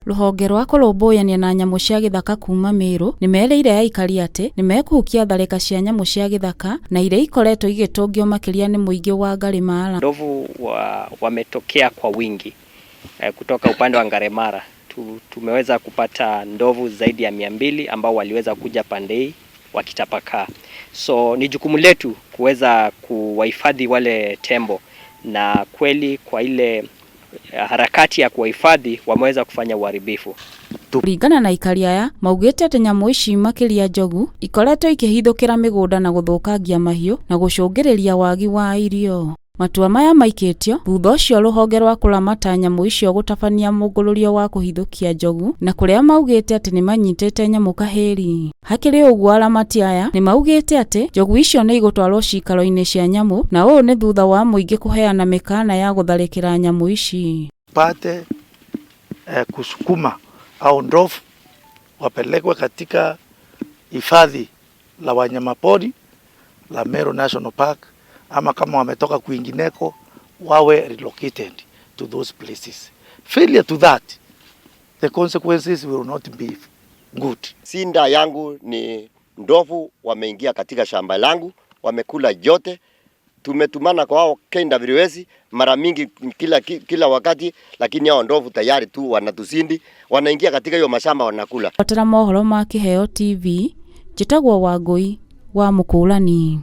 Ruhonge rwa kurumbuiania na nyamu cia githaka kuma Meru nimereire aikari ati nimekuhukia Tharika Cia Nyamu cia githaka na ile ikoretwo igitungio makiria ni muingi wa Ngaremara. Ndovu wametokea kwa wingi kutoka upande wa Ngaremara. Tumeweza kupata ndovu zaidi ya 200 ambao waliweza kuja pandei wakitapakaa. So ni jukumu letu kuweza kuwahifadhi wale tembo, na kweli kwa ile harakati ya kuwahifadhi wameweza kufanya uharibifu. Kuringana na aikari aya maugite ati nyamu ici makiria njogu ikoretwo ikihithukira migunda na guthukangia mahiu na gucungiriria wagi wa irio. Matua maya maikitio thutha ucio ruhonge rwa kuramata nyamu icio gutabania mungururio wa kuhithukia njogu na kuria maugite ati ni manyitite nyamu kaheri. Hakiri uguo aramati aya ni maugite ati njogu icio ni igutwarwo cikaro-ini cia nyamu na uu ni thutha wa muingi kuheana mikana ya gutharikira nyamu ici. Pate kusukuma au ndovu wapelekwe katika hifadhi la wanyamapori la Meru National Park, ama kama wametoka kwingineko wawe relocated to those places. Failure to that, the consequences will not be good. Sinda yangu ni ndovu wameingia katika shamba langu, wamekula jote. Tumetumana kwa hao KWS mara mingi kila wakati, lakini hao ndovu tayari tu wanatusindi, wanaingia katika hiyo mashamba wanakula. Watara mohoro ma Kiheo TV, jitagwo Wangui wa Mukurani.